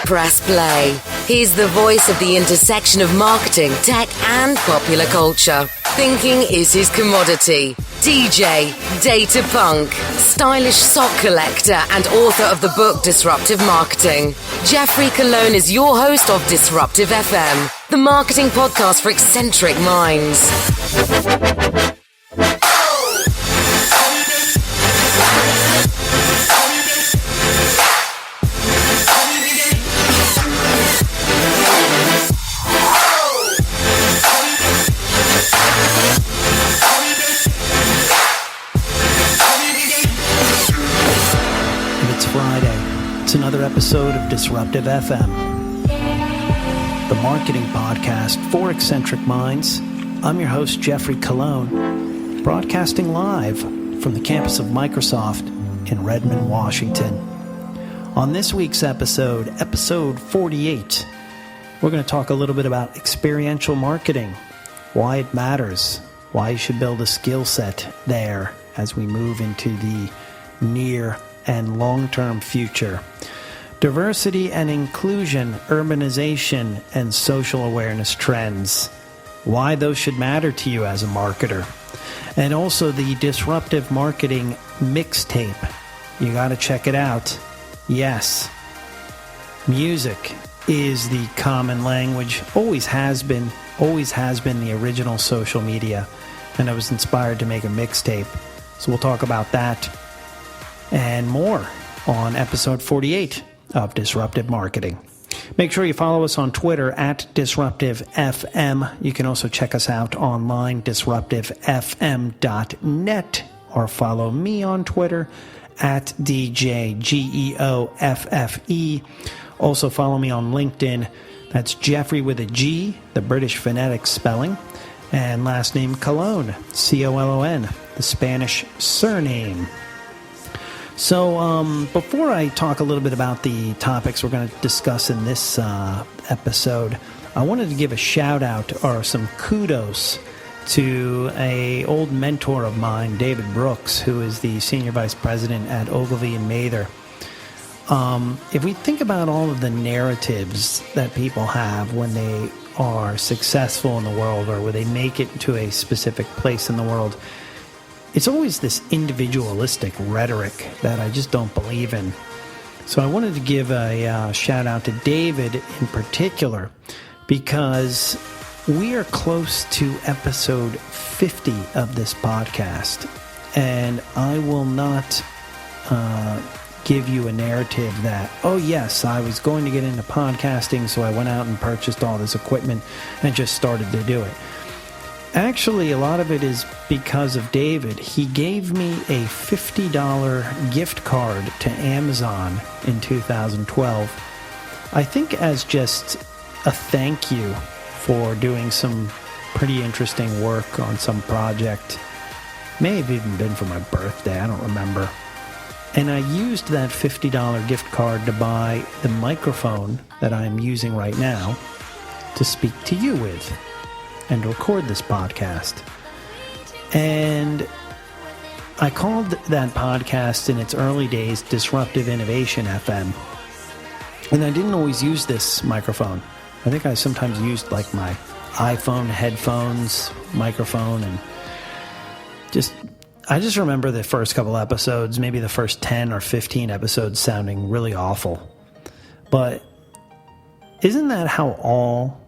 Press play. He's the voice of the intersection of marketing, tech, and popular culture. Thinking is his commodity. DJ, data punk, stylish sock collector, and author of the book Disruptive Marketing. Jeffrey Cologne is your host of Disruptive FM, the marketing podcast for eccentric minds. Another episode of Disruptive FM, the marketing podcast for eccentric minds. I'm your host, Jeffrey Cologne, broadcasting live from the campus of Microsoft in Redmond, Washington. On this week's episode 48, we're going to talk a little bit about experiential marketing, why it matters, why you should build a skill set there as we move into the near and long-term future. Diversity and inclusion, urbanization, and social awareness trends. Why those should matter to you as a marketer. And also the Disruptive Marketing mixtape. You got to check it out. Yes, music is the common language. Always has been the original social media. And I was inspired to make a mixtape. So we'll talk about that and more on episode 48 of Disruptive Marketing. Make sure you follow us on Twitter at DisruptiveFM. You can also check us out online, disruptivefm.net, or follow me on Twitter at DJGEOFFE. Also follow me on LinkedIn. That's Jeffrey with a G, the British phonetic spelling, and last name Cologne, C-O-L-O-N, the Spanish surname. So before I talk a little bit about the topics we're going to discuss in this episode, I wanted to give a shout out or some kudos to an old mentor of mine, David Brooks, who is the Senior Vice President at Ogilvy and Mather. If we think about all of the narratives that people have when they are successful in the world or when they make it to a specific place in the world, it's always this individualistic rhetoric that I just don't believe in. So I wanted to give a shout out to David in particular because we are close to episode 50 of this podcast. And I will not give you a narrative that, oh yes, I was going to get into podcasting, so I went out and purchased all this equipment and just started to do it. Actually, a lot of it is because of David. He gave me a $50 gift card to Amazon in 2012. I think as just a thank you for doing some pretty interesting work on some project. May have even been for my birthday, I don't remember. And I used that $50 gift card to buy the microphone that I'm using right now to speak to you with and record this podcast. And I called that podcast in its early days Disruptive Innovation FM. And I didn't always use this microphone. I think I sometimes used like my iPhone headphones microphone, and I just remember the first couple episodes, maybe the first 10 or 15 episodes sounding really awful. But isn't that how all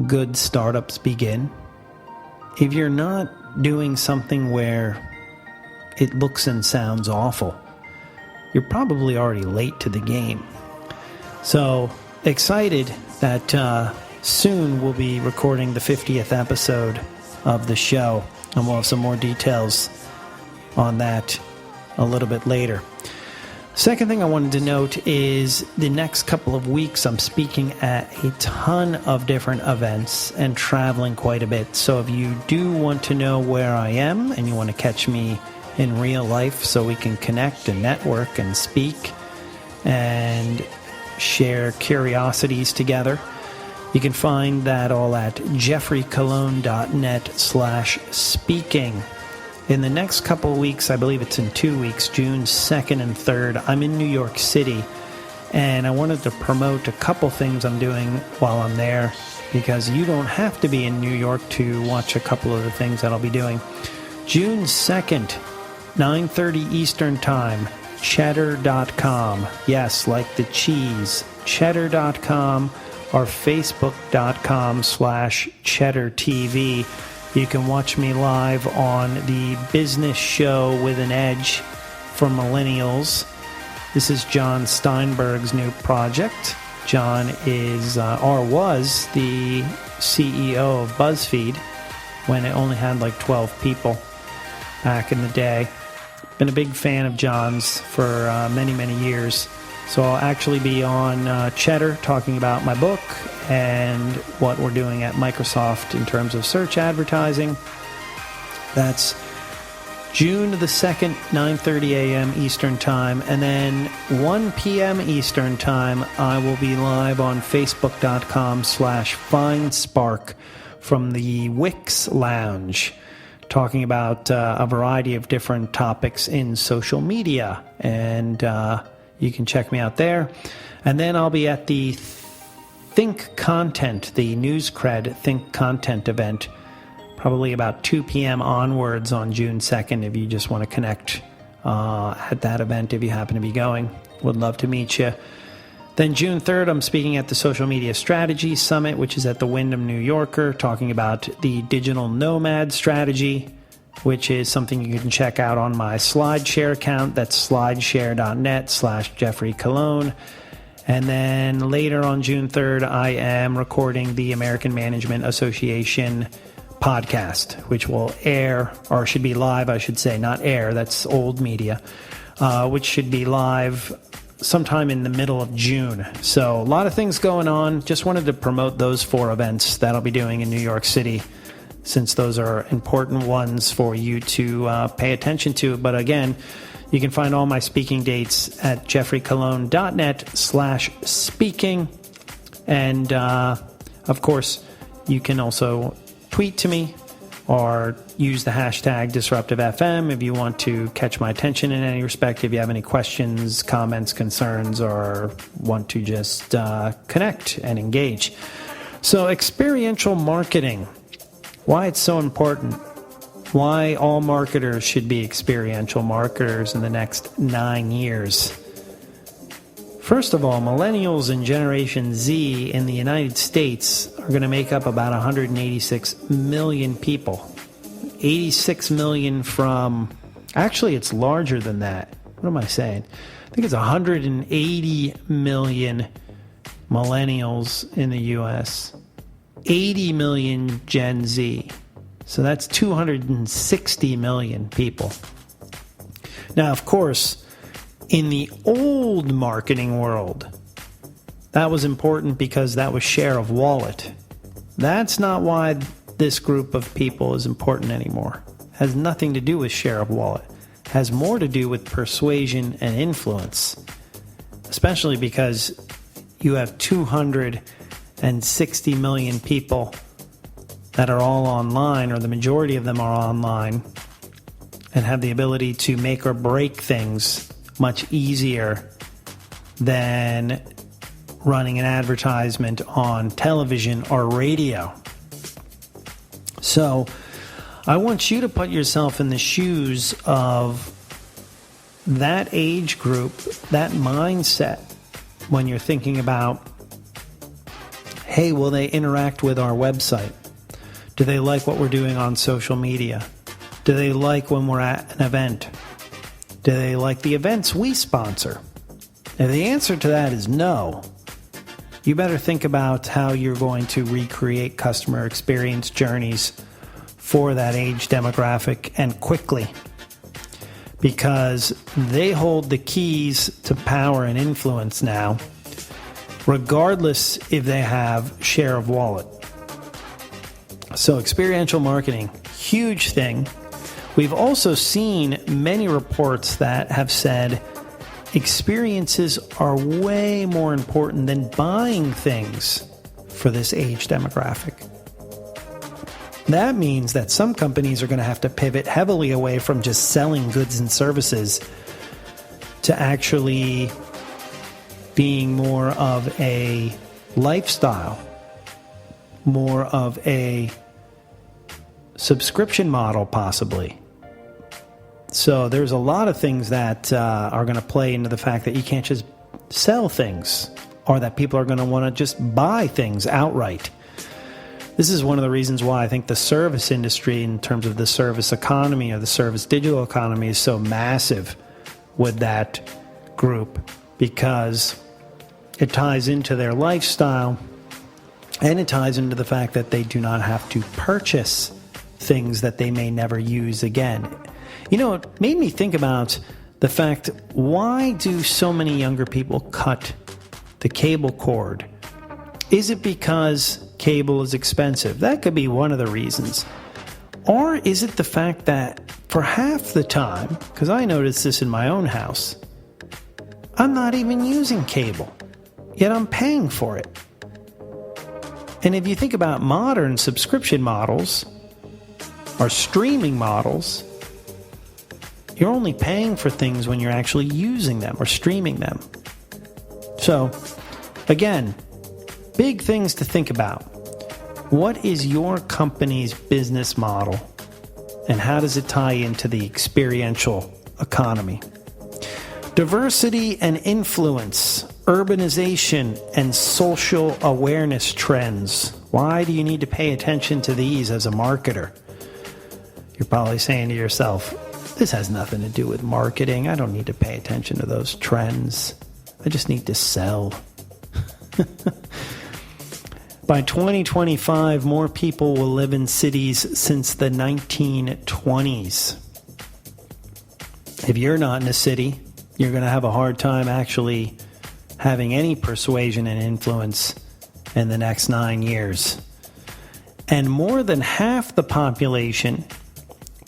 good startups begin? If you're not doing something where it looks and sounds awful, you're probably already late to the game. So excited that soon we'll be recording the 50th episode of the show, and we'll have some more details on that a little bit later. Second thing I wanted to note is the next couple of weeks I'm speaking at a ton of different events and traveling quite a bit. So if you do want to know where I am and you want to catch me in real life so we can connect and network and speak and share curiosities together, you can find that all at jeffreycologne.net/speaking. In the next couple of weeks, I believe it's in 2 weeks, June 2nd and 3rd, I'm in New York City And I wanted to promote a couple things I'm doing while I'm there, because you don't have to be in New York to watch a couple of the things that I'll be doing. June 2nd, 9:30 Eastern Time, cheddar.com. Yes, like the cheese. Cheddar.com or facebook.com/cheddartv. You can watch me live on the Business Show with an Edge for Millennials. This is John Steinberg's new project. John is, or was, the CEO of BuzzFeed when it only had like 12 people back in the day. Been a big fan of John's for many, many years. So I'll actually be on Cheddar talking about my book and what we're doing at Microsoft in terms of search advertising. That's June the 2nd, 9:30 a.m. Eastern Time. And then 1 p.m. Eastern Time, I will be live on Facebook.com/FindSpark from the Wix Lounge, talking about a variety of different topics in social media. And you can check me out there. And then I'll be at the Think Content, the NewsCred Think Content event, probably about 2 p.m. onwards on June 2nd, if you just want to connect at that event, if you happen to be going. Would love to meet you. Then June 3rd, I'm speaking at the Social Media Strategy Summit, which is at the Wyndham New Yorker, talking about the digital nomad strategy, which is something you can check out on my SlideShare account. That's slideshare.net/Jeffrey Colon. And then later on June 3rd, I am recording the American Management Association podcast, which will air, or should be live, I should say, not air, that's old media, which should be live sometime in the middle of June. So a lot of things going on. Just wanted to promote those 4 events that I'll be doing in New York City, since those are important ones for you to pay attention to. But again, you can find all my speaking dates at jeffreycolon.net/speaking. And of course, you can also tweet to me or use the hashtag DisruptiveFM if you want to catch my attention in any respect, if you have any questions, comments, concerns, or want to just connect and engage. So experiential marketing, why it's so important, why all marketers should be experiential marketers in the next 9 years. First of all, millennials and Generation Z in the United States are going to make up about 186 million people. 86 million from, actually it's larger than that. What am I saying? I think it's 180 million millennials in the U.S., 80 million Gen Z. So that's 260 million people. Now, of course, in the old marketing world, that was important because that was share of wallet. That's not why this group of people is important anymore. It has nothing to do with share of wallet. It has more to do with persuasion and influence, especially because you have 260 million people that are all online, or the majority of them are online, and have the ability to make or break things much easier than running an advertisement on television or radio. So I want you to put yourself in the shoes of that age group, that mindset, when you're thinking about, hey, will they interact with our website? Do they like what we're doing on social media? Do they like when we're at an event? Do they like the events we sponsor? If the answer to that is no, you better think about how you're going to recreate customer experience journeys for that age demographic, and quickly, because they hold the keys to power and influence now, regardless if they have share of wallet. So experiential marketing, huge thing. We've also seen many reports that have said experiences are way more important than buying things for this age demographic. That means that some companies are going to have to pivot heavily away from just selling goods and services to actually being more of a lifestyle, more of a subscription model possibly. So there's a lot of things that are going to play into the fact that you can't just sell things, or that people are going to want to just buy things outright. This is one of the reasons why I think the service industry, in terms of the service economy or the service digital economy, is so massive with that group, because it ties into their lifestyle, and it ties into the fact that they do not have to purchase things that they may never use again. You know, it made me think about the fact, why do so many younger people cut the cable cord? Is it because cable is expensive? That could be one of the reasons. Or is it the fact that for half the time, because I noticed this in my own house, I'm not even using cable, yet I'm paying for it. And if you think about modern subscription models or streaming models, you're only paying for things when you're actually using them or streaming them. So, again, big things to think about. What is your company's business model, and how does it tie into the experiential economy? Diversity and influence, urbanization, and social awareness trends. Why do you need to pay attention to these as a marketer? You're probably saying to yourself, this has nothing to do with marketing. I don't need to pay attention to those trends. I just need to sell. By 2025, more people will live in cities since the 1920s. If you're not in a city, you're going to have a hard time actually having any persuasion and influence in the next 9 years. And more than half the population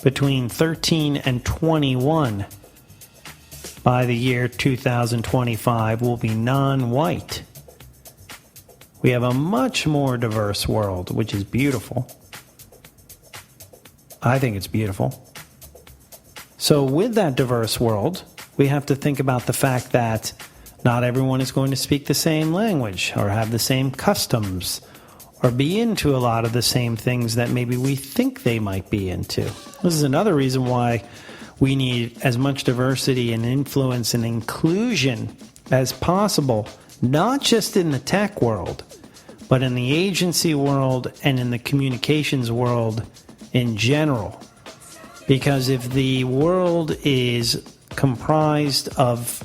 between 13 and 21 by the year 2025 will be non-white. We have a much more diverse world, which is beautiful. I think it's beautiful. So with that diverse world, we have to think about the fact that not everyone is going to speak the same language or have the same customs or be into a lot of the same things that maybe we think they might be into. This is another reason why we need as much diversity and influence and inclusion as possible, not just in the tech world, but in the agency world and in the communications world in general. Because if the world is comprised of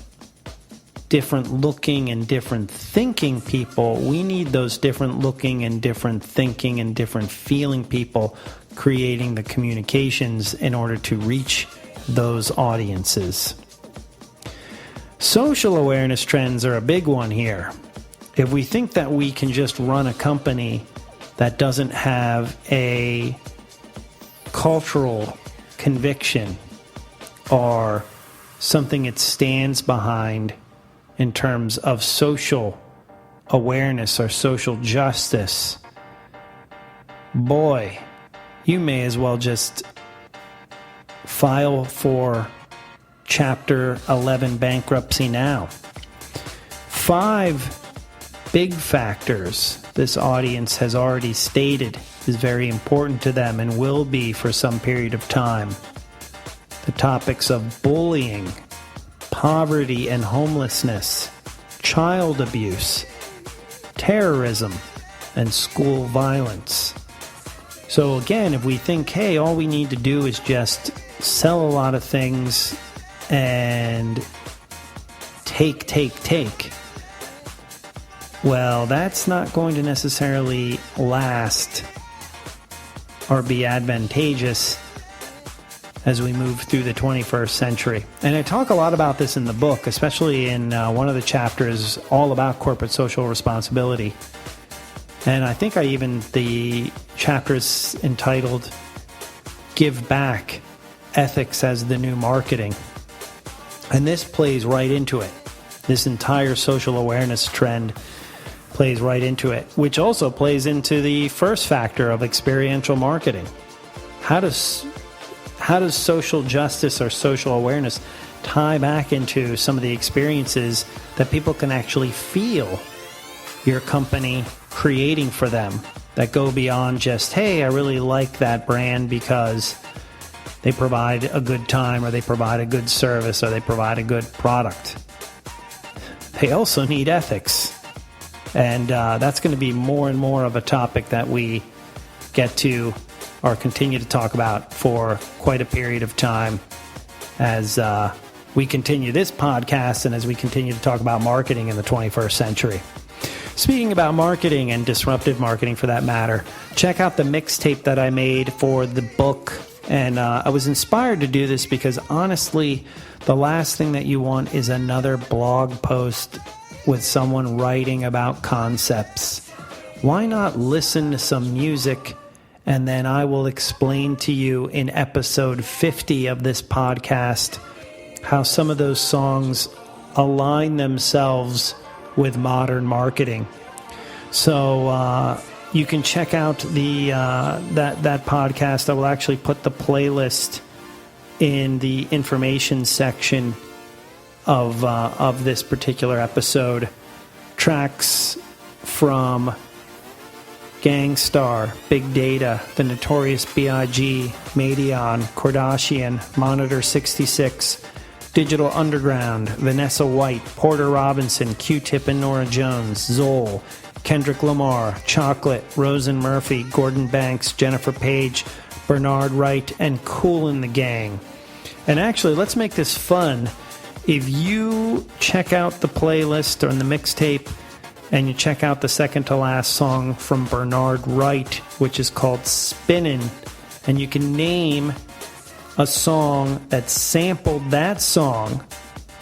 different looking and different thinking people, we need those different looking and different thinking and different feeling people creating the communications in order to reach those audiences. Social awareness trends are a big one here. If we think that we can just run a company that doesn't have a cultural conviction or something it stands behind in terms of social awareness or social justice, boy, you may as well just file for Chapter 11 bankruptcy now. 5 big factors this audience has already stated is very important to them and will be for some period of time. The topics of bullying, poverty and homelessness, child abuse, terrorism, and school violence. So again, if we think, hey, all we need to do is just sell a lot of things and take, well, that's not going to necessarily last or be advantageous as we move through the 21st century. And I talk a lot about this in the book, especially in one of the chapters all about corporate social responsibility. And I think the chapter is entitled Give Back, Ethics as the New Marketing. And this plays right into it. This entire social awareness trend plays right into it, which also plays into the first factor of experiential marketing. How does social justice or social awareness tie back into some of the experiences that people can actually feel your company creating for them that go beyond just, hey, I really like that brand because they provide a good time, or they provide a good service, or they provide a good product. They also need ethics. And that's going to be more and more of a topic that we get to or continue to talk about for quite a period of time as we continue this podcast and as we continue to talk about marketing in the 21st century. Speaking about marketing and disruptive marketing for that matter, check out the mixtape that I made for the book. And I was inspired to do this because honestly, the last thing that you want is another blog post with someone writing about concepts. Why not listen to some music, and then I will explain to you in episode 50 of this podcast how some of those songs align themselves with modern marketing. So you can check out the that podcast. I will actually put the playlist in the information section of this particular episode. Tracks from Gangstar, Big Data, The Notorious B.I.G., Madeon, Kardashian, Monitor 66, Digital Underground, Vanessa White, Porter Robinson, Q-Tip and Nora Jones, Zoll, Kendrick Lamar, Chocolate, Rosen Murphy, Gordon Banks, Jennifer Page, Bernard Wright, and Kool and the Gang. And actually, let's make this fun. If you check out the playlist or the mixtape and you check out the second to last song from Bernard Wright, which is called Spinnin', and you can name a song that sampled that song,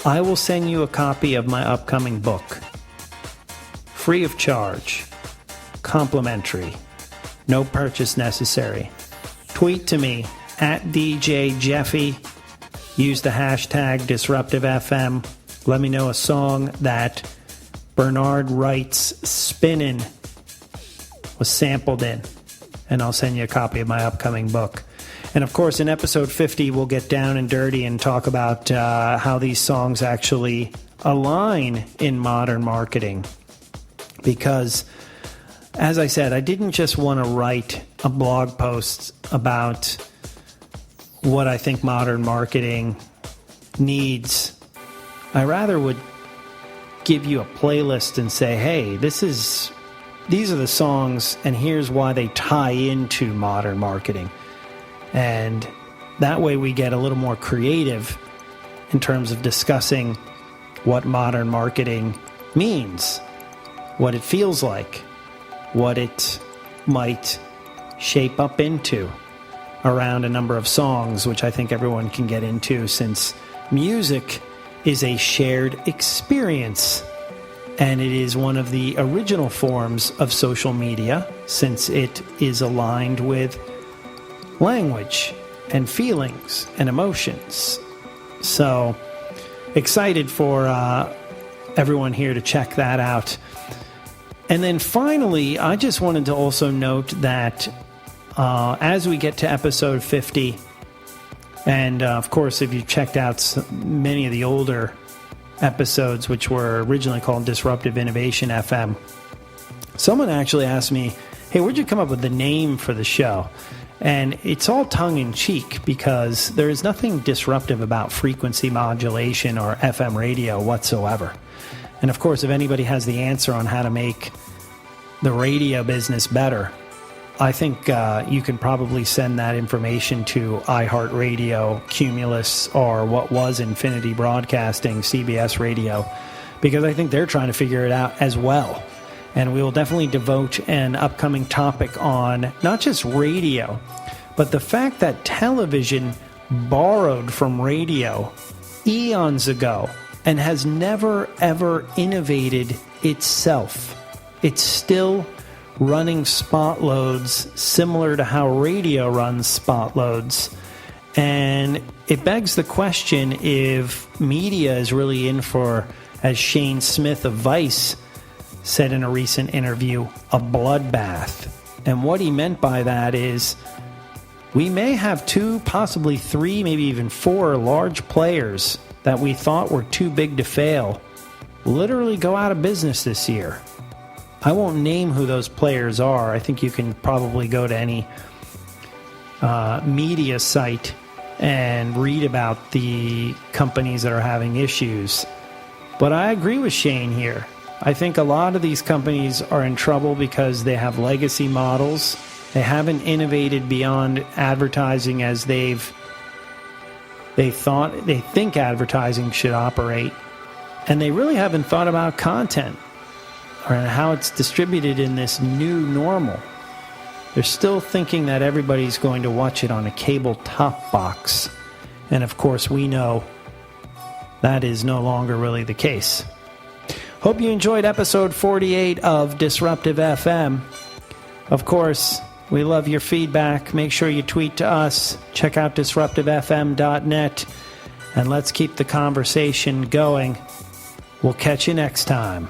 I will send you a copy of my upcoming book. Free of charge. Complimentary. No purchase necessary. Tweet to me at DJ Jeffy. Use the hashtag DisruptiveFM. Let me know a song that Bernard Wright's Spinnin' was sampled in, and I'll send you a copy of my upcoming book. And of course, in episode 50, we'll get down and dirty and talk about how these songs actually align in modern marketing. Because, as I said, I didn't just want to write a blog post about what I think modern marketing needs. I rather would give you a playlist and say, hey, these are the songs, and here's why they tie into modern marketing. And that way we get a little more creative in terms of discussing what modern marketing means, what it feels like, what it might shape up into around a number of songs, which I think everyone can get into, since music is a shared experience. And it is one of the original forms of social media, since it is aligned with language and feelings and emotions. So excited for everyone here to check that out. And then finally, I just wanted to also note that as we get to episode 50, and of course, if you checked out many of the older episodes, which were originally called Disruptive Innovation FM, someone actually asked me, hey, where'd you come up with the name for the show? And it's all tongue-in-cheek, because there is nothing disruptive about frequency modulation or FM radio whatsoever. And of course, if anybody has the answer on how to make the radio business better, I think you can probably send that information to iHeartRadio, Cumulus, or what was Infinity Broadcasting, CBS Radio, because I think they're trying to figure it out as well. And we will definitely devote an upcoming topic on not just radio, but the fact that television borrowed from radio eons ago and has never, ever innovated itself. It's still running spot loads similar to how radio runs spot loads. And it begs the question if media is really in for, as Shane Smith of Vice said in a recent interview, a bloodbath. And what he meant by that is we may have 2, possibly 3, maybe even 4 large players that we thought were too big to fail literally go out of business this year. I won't name who those players are. I think you can probably go to any media site and read about the companies that are having issues. But I agree with Shane here. I think a lot of these companies are in trouble because they have legacy models. They haven't innovated beyond advertising as they think advertising should operate. And they really haven't thought about content or how it's distributed in this new normal. They're still thinking that everybody's going to watch it on a cable top box. And of course, we know that is no longer really the case. Hope you enjoyed episode 48 of Disruptive FM. Of course, we love your feedback. Make sure you tweet to us. Check out disruptivefm.net. And let's keep the conversation going. We'll catch you next time.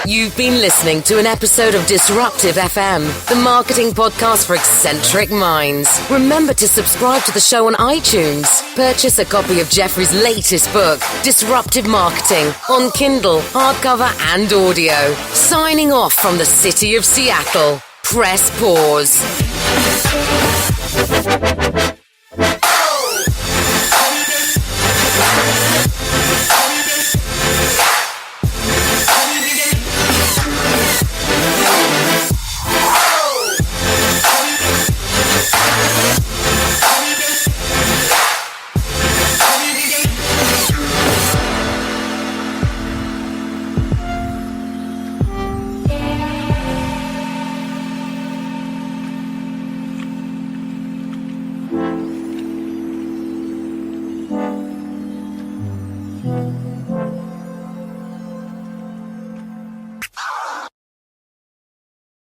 You've been listening to an episode of Disruptive FM, the marketing podcast for eccentric minds. Remember to subscribe to the show on iTunes. Purchase a copy of Jeffrey's latest book, Disruptive Marketing, on Kindle, hardcover and audio. Signing off from the city of Seattle. Press pause.